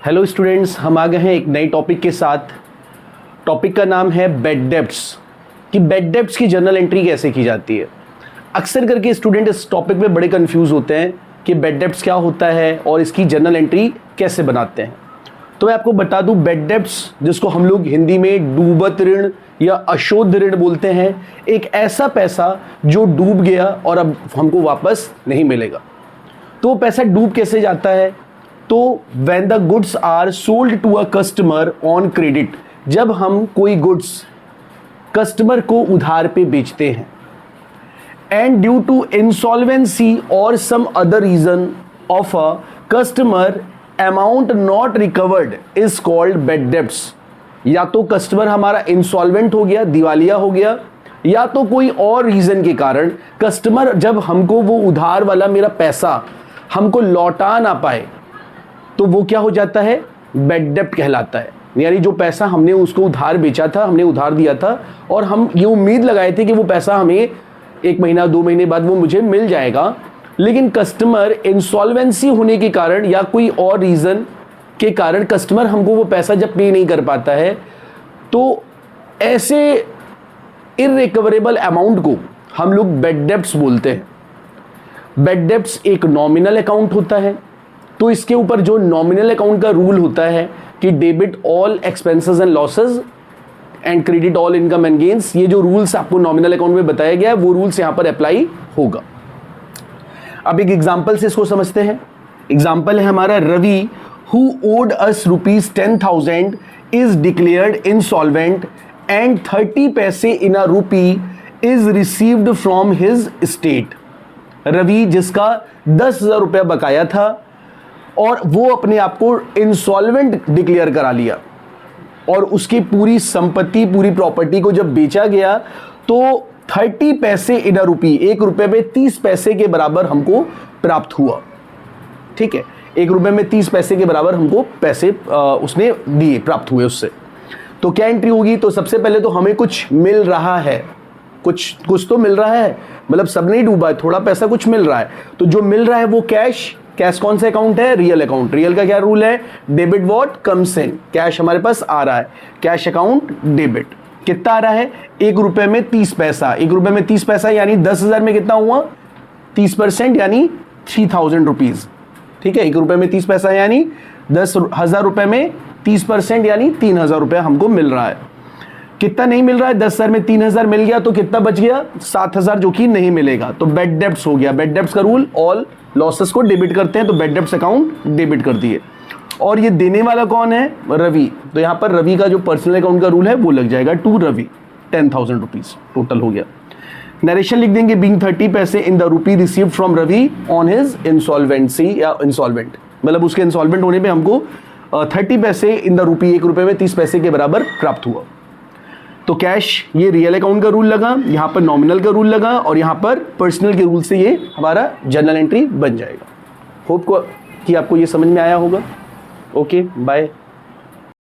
Hello students, हम आ गए हैं एक नई टॉपिक के साथ। टॉपिक का नाम है बैड डेब्ट्स, कि बैड डेब्ट्स की जर्नल एंट्री कैसे की जाती है। अक्सर करके स्टूडेंट इस टॉपिक में बड़े कंफ्यूज होते हैं कि बैड डेब्ट्स क्या होता है और इसकी जर्नल एंट्री कैसे बनाते हैं। तो मैं आपको बता दूं, बैड डेब्ट्स जिसको हम लोग हिंदी में डूबत ऋण या अशुद्ध ऋण बोलते हैं, एक ऐसा पैसा जो डूब गया और अब हमको वापस नहीं मिलेगा। तो वो पैसा डूब कैसे जाता है? तो when the goods are sold to a customer on credit, जब हम कोई गुड्स कस्टमर को उधार पे बेचते हैं, and due to insolvency or some other reason of a customer, amount not recovered is called bad debts। या तो कस्टमर हमारा इंसॉल्वेंट हो गया, दिवालिया हो गया, या तो कोई और रीजन के कारण कस्टमर जब हमको वो उधार वाला मेरा पैसा हमको लौटा ना पाए तो वो क्या हो जाता है? बैड डेब्ट कहलाता है। यानी जो पैसा हमने उसको उधार बेचा था, हमने उधार दिया था और हम ये उम्मीद लगाए थे कि वो पैसा हमें 1 महीना 2 महीने बाद वो मुझे मिल जाएगा, लेकिन कस्टमर इंसॉल्वेंसी होने के कारण या कोई और रीज़न के कारण कस्टमर हमको वो पैसा जब पे नहीं कर पाता है, तो ऐसे इररिकवरेबल अमाउंट को हम लोग बैड डेब्ट्स बोलते हैं। बैड डेब्ट्स एक नॉमिनल अकाउंट होता है, तो इसके ऊपर जो नॉमिनल अकाउंट का रूल होता है कि debit all expenses and losses and credit all income and gains, ये जो रूल्स आपको नॉमिनल अकाउंट में बताया गया है वो रूल्स यहां पर अप्लाई होगा। अब एक एग्जांपल से इसको समझते हैं। एग्जांपल है हमारा, Ravi who owed us ₹10,000 is declared insolvent and 30 पैसे in a rupee is received from his state. Ravi जिसका 10,000 रुपया बकाया था और वो अपने आप को इंसॉल्वेंट डिक्लेयर करा लिया और उसकी पूरी संपत्ति, पूरी प्रॉपर्टी को जब बेचा गया तो 30 पैसे इन अ रूपी, 1 रुपये में 30 पैसे के बराबर हमको प्राप्त हुआ। ठीक है, 1 रुपये में 30 पैसे के बराबर हमको पैसे उसने दिए, प्राप्त हुए उससे। तो क्या एंट्री होगी? तो सबसे पहले तो हमें कुछ मिल रहा है, कुछ तो मिल रहा है, मतलब सब नहीं डूबा है, थोड़ा पैसा कुछ मिल रहा है। तो जो मिल रहा है वो कैश कौन सा अकाउंट है? Real account. रियल का क्या रूल है? Debit what comes in, cash हमारे पास आ रहा है, कैश अकाउंट डेबिट। कितना आ रहा है? 1 रुपये में 30 पैसा। 1 रुपये में 30 पैसा यानी 10,000 में कितना हुआ? 30% यानी 3,000 रुपीज। ठीक है, 1 रुपये में 30 पैसा यानी 10,000 रुपये में 30% यानी 3,000 रुपया हमको मिल रहा है। कितना नहीं मिल रहा है? 10,000 में 3,000 मिल गया तो कितना बच गया? 7,000 जो कि नहीं मिलेगा, तो बैड डेब्ट्स हो गया। बैड डेब्ट्स का रूल, ऑल लॉसेस को डेबिट करते हैं, तो बैड डेब्ट्स अकाउंट डेबिट कर दिए। और ये देने वाला कौन है? रवि। तो यहाँ पर रवि का जो पर्सनल अकाउंट का रूल है वो लग जाएगा, टू रवि, 10,000 रुपीज टोटल हो गया। नरेशन लिख देंगे, बीइंग 30 पैसे in the rupee received from Ravi on his insolvency या इंसॉल्वेंट, मतलब उसके इंसॉल्वेंट होने पे हमको 30 पैसे इन द रूपी, 1 रुपये में 30 पैसे के बराबर प्राप्त हुआ। तो कैश, ये रियल अकाउंट का रूल लगा, यहाँ पर नॉमिनल का रूल लगा और यहाँ पर पर्सनल के रूल से ये हमारा जर्नल एंट्री बन जाएगा। होप को कि आपको ये समझ में आया होगा। Okay, bye.